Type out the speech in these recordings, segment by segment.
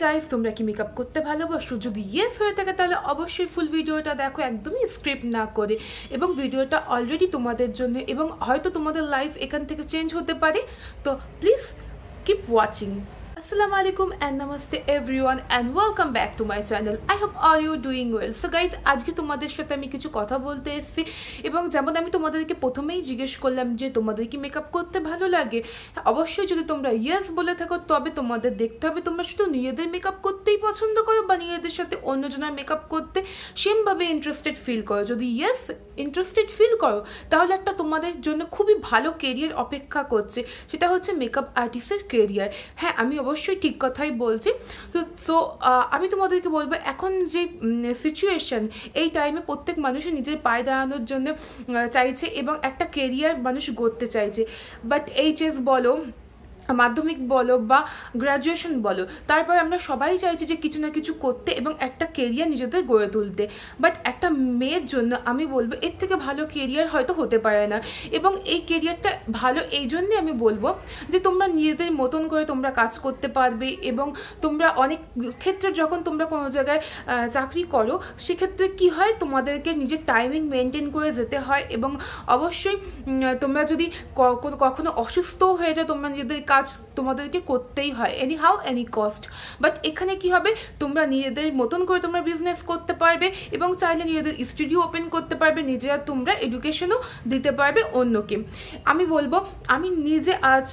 Guys, তোমরা কি makeup করতে ভালোবাসো? যদি ইয়েস হয়ে থাকে তাহলে অবশ্যই ফুল ভিডিওটা দেখো, একদমই স্ক্রিপ্ট না করে। এবং ভিডিওটা অলরেডি তোমাদের জন্য, এবং হয়তো তোমাদের লাইফ এখান থেকে চেঞ্জ হতে পারে। তো please keep watching. Assalamu alaikum and namaste everyone and welcome back to my channel. I hope all you doing well. So guys, আজকে তোমাদের সাথে আমি কিছু কথা বলতে এসেছি, এবং যেমন আমি তোমাদেরকে প্রথমেই জিজ্ঞেস করলাম যে তোমাদের কি মেকআপ করতে ভালো লাগে। অবশ্যই যদি তোমরা ইয়েস বলে থাকো তবে তোমাদের দেখতে হবে তোমরা শুধু নিজেদের মেকআপ করতেই পছন্দ করো বা নিজেদের সাথে অন্যজনের মেকআপ করতে সেমভাবে ইন্টারেস্টেড ফিল করো। যদি ইয়েস ইন্টারেস্টেড ফিল করো তাহলে একটা তোমাদের জন্য খুবই ভালো কেরিয়ার অপেক্ষা করছে, সেটা হচ্ছে মেকআপ আর্টিস্টের কেরিয়ার। হ্যাঁ, আমি অবশ্যই ঠিক কথাই বলছি। তো আমি তোমাদেরকে বলবো, এখন যে সিচুয়েশন, এই টাইমে প্রত্যেক মানুষই নিজের পায়ে দাঁড়ানোর জন্য চাইছে এবং একটা কেরিয়ার মানুষ গড়তে চাইছে। বাট এইচএস বলো, মাধ্যমিক বলো বা গ্র্যাজুয়েশন বলো, তারপর আমরা সবাই চাইছি যে কিছু না কিছু করতে এবং একটা কেরিয়ার নিজেদের গড়ে তুলতে। বাট একটা মেয়ের জন্য আমি বলবো এর থেকে ভালো কেরিয়ার হয়তো হতে পারে না। এবং এই কেরিয়ারটা ভালো এই জন্যে আমি বলবো যে তোমরা নিজেদের মতন করে তোমরা কাজ করতে পারবে, এবং তোমরা অনেক ক্ষেত্রে যখন তোমরা কোনো জায়গায় চাকরি করো সেক্ষেত্রে কি হয়, তোমাদেরকে নিজের টাইমিং মেনটেন করে যেতে হয়। এবং অবশ্যই তোমরা যদি কখনো অসুস্থও হয়ে যায়, তোমরা নিজেদের কাজ তোমাদেরকে করতেই হয়, any how any cost. But এখানে কি হবে, তোমরা নিজেদের মতন করে তোমরা বিজনেস করতে পারবে এবং চাইলে নিজেদের স্টুডিও ওপেন করতে পারবে, নিজেরা তোমরা এডুকেশনও দিতে পারবে অন্যকে। আমি বলবো, আমি নিজে আজ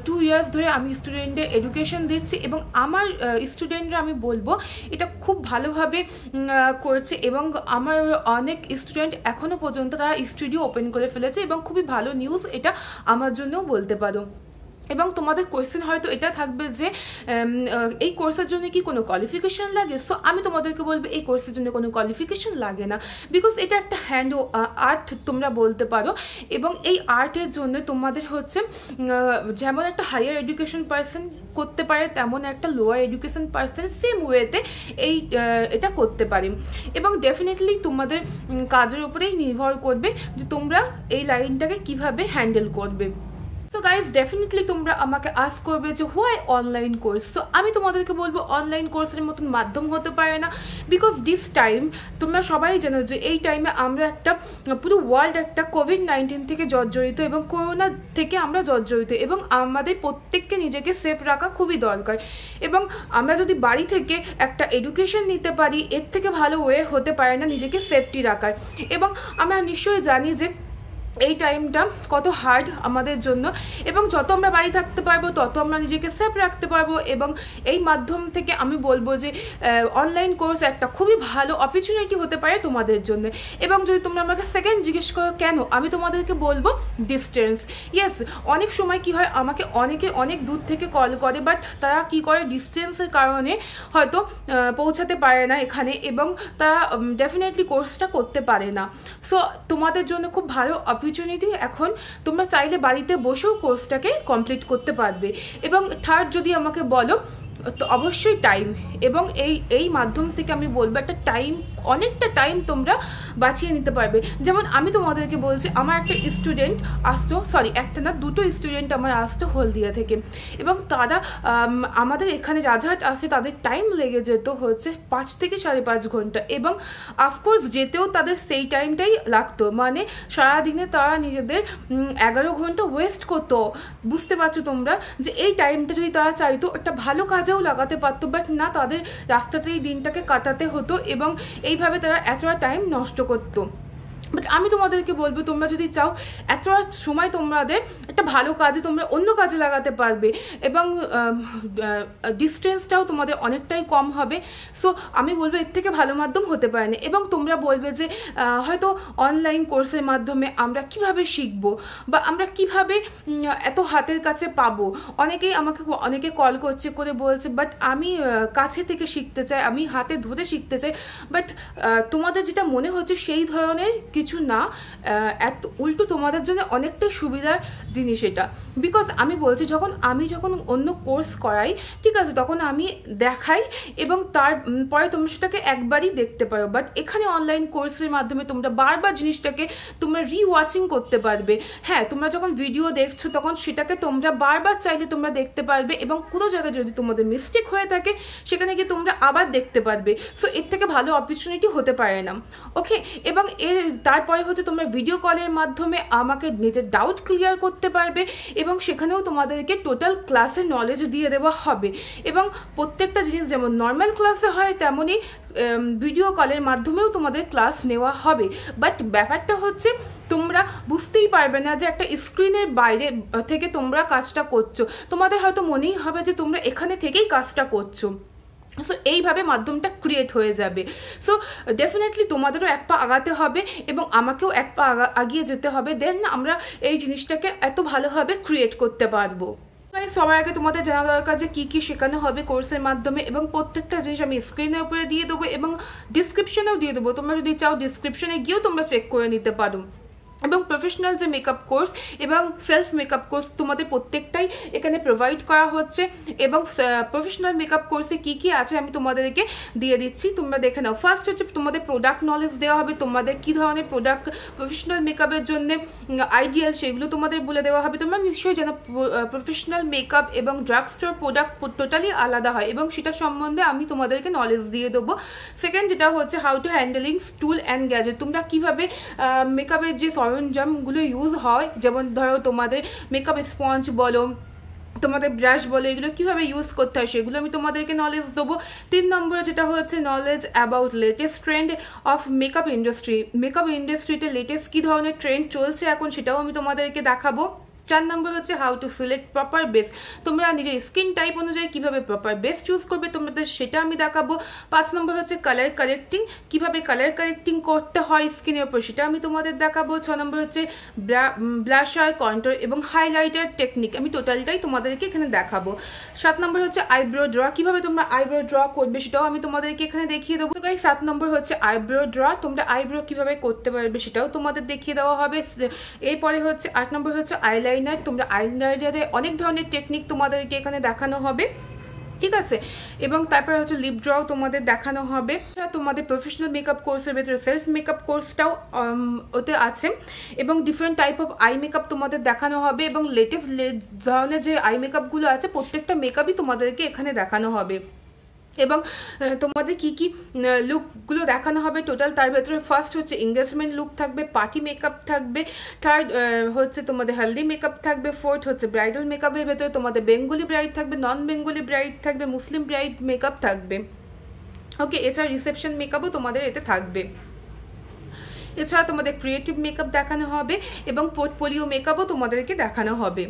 2 ইয়ার্স ধরে আমি স্টুডেন্টের এডুকেশন দিচ্ছি, এবং আমার স্টুডেন্টরা আমি বলবো এটা খুব ভালোভাবে করছে, এবং আমার অনেক স্টুডেন্ট এখনও পর্যন্ত তারা স্টুডিও ওপেন করে ফেলেছে, এবং খুবই ভালো নিউজ এটা আমার জন্যও বলতে পারো। এবং তোমাদের কোয়েশ্চেন হয়তো এটা থাকবে যে এই কোর্সের জন্য কি কোনো কোয়ালিফিকেশান লাগে? সো আমি তোমাদেরকে বলবো এই কোর্সের জন্য কোনো কোয়ালিফিকেশান লাগে না, বিকজ এটা একটা হ্যান্ড আর্ট তোমরা বলতে পারো। এবং এই আর্টের জন্য তোমাদের হচ্ছে যেমন একটা হায়ার এডুকেশন পার্সন করতে পারে, তেমন একটা লোয়ার এডুকেশন পার্সন সেম ওয়েতে এটা করতে পারে। এবং ডেফিনেটলি তোমাদের কাজের উপরেই নির্ভর করবে যে তোমরা এই লাইনটাকে কিভাবে হ্যান্ডেল করবে। সো গাইজ, ডেফিনেটলি তোমরা আমাকে আস্ক করবে যে হোয়াই অনলাইন কোর্স। সো আমি তোমাদেরকে বলবো অনলাইন কোর্সের মতন মাধ্যম হতে পারে না, বিকজ দিস টাইম তোমরা সবাই জানো যে এই টাইমে আমরা একটা পুরো ওয়ার্ল্ড একটা কোভিড-19 থেকে জর্জরিত, এবং করোনা থেকে আমরা জর্জরিত, এবং আমাদের প্রত্যেককে নিজেকে সেফ রাখা খুবই দরকার। এবং আমরা যদি বাড়ি থেকে একটা এডুকেশন নিতে পারি, এর থেকে ভালো ওয়ে হতে পারে না নিজেকে সেফটি রাখার। এবং আমরা নিশ্চয়ই জানি যে এই টাইমটা কত হার্ড আমাদের জন্য, এবং যত আমরা বাড়ি থাকতে পারবো তত আমরা নিজেকে সেফ রাখতে পারবো। এবং এই মাধ্যম থেকে আমি বলবো যে অনলাইন কোর্স একটা খুবই ভালো অপরচুনিটি হতে পারে তোমাদের জন্য। এবং যদি তোমরা আমাকে সেকেন্ড জিজ্ঞেস করো কেন, আমি তোমাদেরকে বলবো ডিস্টেন্স। ইয়েস, অনেক সময় কি হয়, আমাকে অনেকে অনেক দূর থেকে কল করে, বাট তারা কি করে ডিস্টেন্সের কারণে হয়তো পৌঁছাতে পারে না এখানে, এবং তারা ডেফিনেটলি কোর্সটা করতে পারে না। সো তোমাদের জন্য খুব ভালো অপরচুনিটি, এখন তোমরা চাইলে বাড়িতে বসেও কোর্সটাকে কমপ্লিট করতে পারবে। এবং থার্ড যদি আমাকে বলো তো অবশ্যই টাইম, এবং এই মাধ্যম থেকে আমি বলবো একটা টাইম, অনেকটা টাইম তোমরা বাঁচিয়ে নিতে পারবে। যেমন আমি তোমাদেরকে বলছি, আমার একটা স্টুডেন্ট আসতো, সরি একটা না, 2টো স্টুডেন্ট আমার আসতো হলদিয়া থেকে, এবং তারা আমাদের এখানে রাজহাট আসতে তাদের টাইম লেগে যেত হচ্ছে 5 থেকে 5.5 ঘন্টা, এবং অফকোর্স যেতেও তাদের সেই টাইমটাই লাগতো, মানে সারাদিনে তারা নিজেদের 11 ঘন্টা ওয়েস্ট করতো। বুঝতে পারছো তোমরা যে এই টাইমটা যদি তারা চাইতো একটা ভালো কাজেও লাগাতে পারতো, বাট না, তাদের রাস্তাতেই দিনটাকে কাটাতে হতো, এবং এইভাবে তারা এতটা টাইম নষ্ট করতো। বাট আমি তোমাদেরকে বলবো, তোমরা যদি চাও এতটা সময় তোমাদের একটা ভালো কাজে তোমরা অন্য কাজে লাগাতে পারবে, এবং ডিস্টেন্সটাও তোমাদের অনেকটাই কম হবে। সো আমি বলবো এর থেকে ভালো মাধ্যম হতে পারে না। এবং তোমরা বলবে যে হয়তো অনলাইন কোর্সের মাধ্যমে আমরা কিভাবে শিখবো বা আমরা কিভাবে এত হাতের কাছে পাবো। অনেকে কল করছে করে বলছে, বাট আমি কাছে থেকে শিখতে চাই, আমি হাতে ধরে শিখতে চাই। বাট তোমাদের যেটা মনে হচ্ছে সেই ধরনের কিছু না, এত উল্টো তোমাদের জন্য অনেকটাই সুবিধার জিনিস এটা। বিকজ আমি বলছি যখন অন্য কোর্স করাই, ঠিক আছে, তখন আমি দেখাই এবং তারপরে তোমরা সেটাকে একবারই দেখতে পারো। বাট এখানে অনলাইন কোর্সের মাধ্যমে তোমরা বারবার জিনিসটাকে তোমরা রিওয়াচিং করতে পারবে। হ্যাঁ, তোমরা যখন ভিডিও দেখছো তখন সেটাকে তোমরা বারবার চাইলে তোমরা দেখতে পারবে এবং কোনো জায়গায় যদি তোমাদের মিস্টেক হয়ে থাকে সেখানে গিয়ে তোমরা আবার দেখতে পারবে। সো এর থেকে ভালো অপরচুনিটি হতে পারে না। ওকে, এবং তারপরে হচ্ছে তোমরা ভিডিও কলের মাধ্যমে আমাকে নিজের ডাউট ক্লিয়ার করতে পারবে এবং সেখানেও তোমাদেরকে টোটাল ক্লাসের নলেজ দিয়ে দেওয়া হবে। এবং প্রত্যেকটা জিনিস যেমন নর্মাল ক্লাসে হয় তেমনই ভিডিও কলের মাধ্যমেও তোমাদের ক্লাস নেওয়া হবে। বাট ব্যাপারটা হচ্ছে তোমরা বুঝতেই পারবে না যে একটা স্ক্রিনের বাইরে থেকে তোমরা কাজটা করছো, তোমাদের হয়তো মনেই হবে যে তোমরা এখানে থেকেই কাজটা করছো। সো এইভাবে মাধ্যমটা ক্রিয়েট হয়ে যাবে। সো ডেফিনেটলি তোমাদেরও এক পা আগাতে হবে এবং আমাকেও এক পা আগিয়ে যেতে হবে, দেন আমরা এই জিনিসটাকে এত ভালোভাবে ক্রিয়েট করতে পারবো। সবার আগে তোমাদের জানা দরকার যে কি কি শেখানো হবে কোর্সের মাধ্যমে, এবং প্রত্যেকটা জিনিস আমি স্ক্রিনের উপরে দিয়ে দেবো এবং ডিসক্রিপশনেও দিয়ে দেবো। তোমরা যদি চাও ডিসক্রিপশনে গিয়েও তোমরা চেক করে নিতে পারো। এবং প্রফেশনাল যে মেকআপ কোর্স এবং সেলফ মেকআপ কোর্স তোমাদের প্রত্যেকটাই এখানে প্রোভাইড করা হচ্ছে। এবং প্রফেশনাল মেকআপ কোর্সে কি কি আছে আমি তোমাদেরকে দিয়ে দিচ্ছি, তোমরা দেখে নাও। ফার্স্ট হচ্ছে তোমাদের প্রোডাক্ট নলেজ দেওয়া হবে, তোমাদের কি ধরনের প্রোডাক্ট প্রফেশনাল মেকআপের জন্য আইডিয়াল সেগুলো তোমাদের বলে দেওয়া হবে। তোমরা নিশ্চয়ই জানো প্রফেশনাল মেকআপ এবং ড্রাগ স্টোর প্রোডাক্ট টোটালি আলাদা হয় এবং সেটা সম্বন্ধে আমি তোমাদেরকে নলেজ দিয়ে দেবো। সেকেন্ড যেটা হচ্ছে how to handling tool and gadget, তোমরা কিভাবে মেকআপের যে সরঞ্জামগুলো ইউজ হয়, যেমন ধরো তোমাদের মেকআপ স্পঞ্জ বলো, তোমাদের ব্রাশ বলো, এগুলো কিভাবে ইউজ করতে হয় সেগুলো আমি তোমাদেরকে নলেজ দেবো। 3 নম্বরে যেটা হচ্ছে knowledge about latest trend of makeup industry, makeup ইন্ডাস্ট্রিতে লেটেস্ট কী ধরনের ট্রেন্ড চলছে এখন সেটাও আমি তোমাদেরকে দেখাবো। 4 নম্বর হচ্ছে how to select proper base, তোমরা নিজের স্কিন টাইপ অনুযায়ী কিভাবে প্রপার বেস চুজ করবে তোমাদের সেটা আমি দেখাবো। 5 নম্বর হচ্ছে কালার কারেক্টিং, কিভাবে কালার কারেক্টিং করতে হয় স্কিনের উপর সেটা আমি তোমাদের দেখাবো। 6 নম্বর হচ্ছে ব্লাশার, কন্ট্রোল এবং হাইলাইটার টেকনিক, আমি টোটালটাই তোমাদেরকে এখানে দেখাবো। 7 নম্বর হচ্ছে আইব্রো ড্র, কিভাবে তোমরা আইব্রো ড্র করবে সেটাও আমি তোমাদেরকে এখানে দেখিয়ে দেবো। 7 নম্বর হচ্ছে আইব্রো ড্র, তোমরা আইব্রো কিভাবে করতে পারবে সেটাও তোমাদের দেখিয়ে দেওয়া হবে। এরপরে হচ্ছে 8 নম্বর হচ্ছে আইলাইনার, তোমরা আইলাইনারে অনেক ধরনের টেকনিক তোমাদেরকে এখানে দেখানো হবে, ঠিক আছে। এবং তারপরে হচ্ছে লিপ ড্রও তোমাদের দেখানো হবে। তোমাদের প্রফেশনাল মেকআপ কোর্সের ভেতরে সেলফ মেকআপ কোর্সটাও ওতে আছে এবং different type of eye makeup তোমাদের দেখানো হবে এবং লেটেস্ট ধরনের যে আই মেকআপগুলো আছে প্রত্যেকটা মেকআপই তোমাদেরকে এখানে দেখানো হবে। এবং তোমাদের কি কি লুকগুলো দেখানো হবে টোটাল, তার ভেতরে ফার্স্ট হচ্ছে এঙ্গেজমেন্ট লুক থাকবে, পার্টি মেকআপ থাকবে, থার্ড হচ্ছে তোমাদের হেলদি মেকআপ থাকবে, ফোর্থ হচ্ছে ব্রাইডাল মেকআপের ভেতরে তোমাদের বেঙ্গলি ব্রাইড থাকবে, নন বেঙ্গলি ব্রাইড থাকবে, মুসলিম ব্রাইড মেকআপ থাকবে। ওকে, এছাড়া রিসেপশন মেকআপও তোমাদের এতে থাকবে। এছাড়া তোমাদের ক্রিয়েটিভ মেকআপ দেখানো হবে এবং পোর্টফোলিও মেকআপও তোমাদেরকে দেখানো হবে,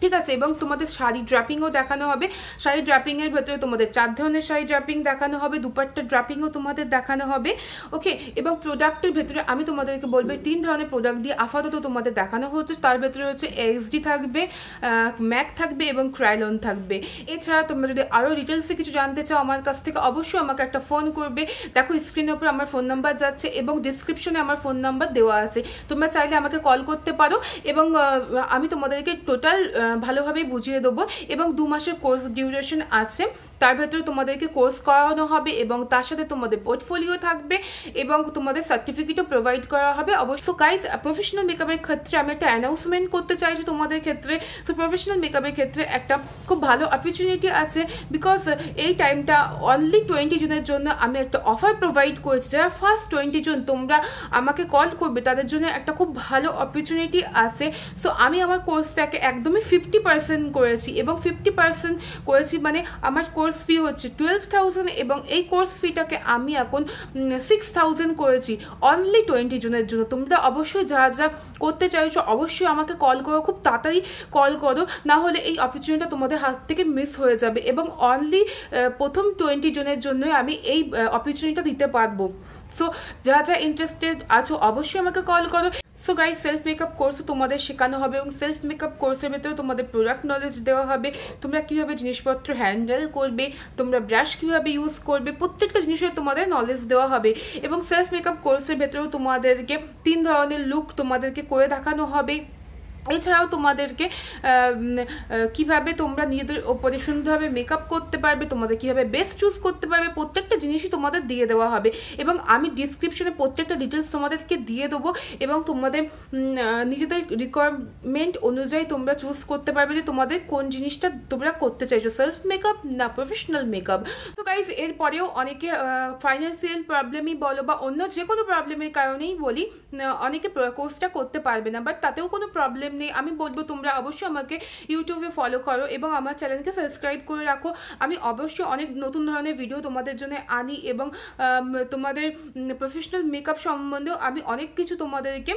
ঠিক আছে। এবং তোমাদের শাড়ি ড্রাপিংও দেখানো হবে, শাড়ি ড্রাপিংয়ের ভেতরে তোমাদের 4 ধরনের শাড়ি ড্রাপিং দেখানো হবে, দুপাট্টা ড্রাপিংও তোমাদের দেখানো হবে। ওকে, এবং প্রোডাক্টের ভেতরে আমি তোমাদেরকে বলবো 3 ধরনের প্রোডাক্ট দিয়ে আপাতত তোমাদের দেখানো হচ্ছে, তার ভেতরে হচ্ছে এইচডি থাকবে, ম্যাক থাকবে এবং ক্রাইলন থাকবে। এছাড়া তোমরা যদি আরও ডিটেলসে কিছু জানতে চাও আমার কাছ থেকে অবশ্যই আমাকে একটা ফোন করবে। দেখো স্ক্রিনের উপর আমার ফোন নাম্বার যাচ্ছে এবং ডিসক্রিপশনে আমার ফোন নাম্বার দেওয়া আছে, তোমরা চাইলে আমাকে কল করতে পারো এবং আমি তোমাদেরকে টোটাল ভালোভাবে বুঝিয়ে দেবো। এবং 2 মাসের কোর্স ডিউরেশন আছে, তার ভেতরে তোমাদেরকে কোর্স করানো হবে এবং তার সাথে তোমাদের পোর্টফোলিও থাকবে এবং তোমাদের সার্টিফিকেটও প্রোভাইড করা হবে। অবশ্য গাইজ প্রফেশনাল মেকআপের ক্ষেত্রে আমি একটা অ্যানাউন্সমেন্ট করতে চাইছি তোমাদের ক্ষেত্রে। তো প্রফেশনাল মেকআপের ক্ষেত্রে একটা খুব ভালো অপরচুনিটি আছে, বিকজ এই টাইমটা অনলি 20 জনের জন্য আমি একটা অফার প্রোভাইড করেছি। যারা ফার্স্ট 20 জন তোমরা আমাকে কল করবে তাদের জন্য একটা খুব ভালো অপরচুনিটি আছে। সো আমি আমার কোর্সটাকে একদমই 50% করেছি এবং 50% করেছি মানে আমার কোর্স ফি হচ্ছে 12,000 এবং এই কোর্স ফিটাকে আমি এখন 6,000 করেছি অনলি 20 জনের জন্য। তোমরা অবশ্যই যারা যা করতে চাইছো অবশ্যই আমাকে কল করো, খুব তাড়াতাড়ি কল করো, না হলে এই অপরচুনিটিটা তোমাদের হাত থেকে মিস হয়ে যাবে এবং অনলি প্রথম 20 জনের জন্যই আমি এই অপরচুনিটিটা দিতে পারবো। সো যারা যা ইন্টারেস্টেড আছো অবশ্যই আমাকে কল করো। সো গাইস, সেলফ মেকআপ কোর্সে তোমাদের শেখানো হবে এবং সেলফ মেকআপ কোর্সের ভেতরে তোমাদের প্রোডাক্ট নলেজ দেওয়া হবে, তোমরা কীভাবে জিনিসপত্র হ্যান্ডেল করবে, তোমরা ব্রাশ কীভাবে ইউজ করবে, প্রত্যেকটা জিনিসের তোমাদের নলেজ দেওয়া হবে। এবং সেলফ মেকআপ কোর্সের ভেতরেও তোমাদেরকে 3 ধরনের লুক তোমাদেরকে করে দেখানো হবে। এছাড়াও তোমাদেরকে কিভাবে তোমরা নিজেদের ওপরে সুন্দরভাবে মেকআপ করতে পারবে, তোমাদের কিভাবে বেস্ট চুজ করতে পারবে, প্রত্যেকটা জিনিসই তোমাদের দিয়ে দেওয়া হবে। এবং আমি ডিসক্রিপশনে প্রত্যেকটা ডিটেলস তোমাদেরকে দিয়ে দেবো এবং তোমাদের নিজেদের রিকোয়ারমেন্ট অনুযায়ী তোমরা চুজ করতে পারবে যে তোমাদের কোন জিনিসটা তোমরা করতে চাইছো, সেলফ মেকআপ না প্রফেশনাল মেকআপ। তো গাইজ, এরপরেও অনেকে ফাইন্যান্সিয়াল প্রবলেমই বলো বা অন্য যে কোনো প্রবলেমের কারণেই বলি, অনেকে কোর্সটা করতে পারবে না, বাট তাতেও কোনো প্রবলেম নেই। আমি বলবো তোমরা অবশ্যই আমাকে ইউটিউবে ফলো করো এবং আমার চ্যানেলকে সাবস্ক্রাইব করে রাখো। আমি অবশ্যই অনেক নতুন ধরনের ভিডিও তোমাদের জন্য আনি এবং তোমাদের প্রফেশনাল মেকআপ সম্বন্ধেও আমি অনেক কিছু তোমাদেরকে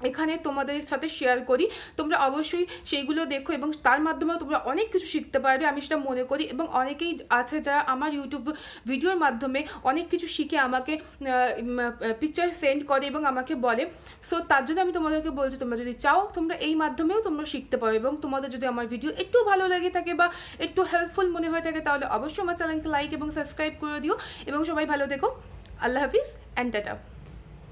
এখানে তোমাদের সাথে শেয়ার করি। তোমরা অবশ্যই সেইগুলো দেখো এবং তার মাধ্যমেও তোমরা অনেক কিছু শিখতে পারবে, আমি সেটা মনে করি। এবং অনেকেই আছে যারা আমার ইউটিউব ভিডিওর মাধ্যমে অনেক কিছু শিখে আমাকে পিকচার সেন্ড করে এবং আমাকে বলে। সো তার জন্য আমি তোমাদেরকে বলছি, তোমরা যদি চাও তোমরা এই মাধ্যমেও তোমরা শিখতে পারো। এবং তোমাদের যদি আমার ভিডিও একটু ভালো লেগে থাকে বা একটু হেল্পফুল মনে হয়ে থাকে তাহলে অবশ্যই আমার চ্যানেলকে লাইক এবং সাবস্ক্রাইব করে দিও। এবং সবাই ভালো থেকো। আল্লাহ হাফিজ অ্যান্ড টাটা।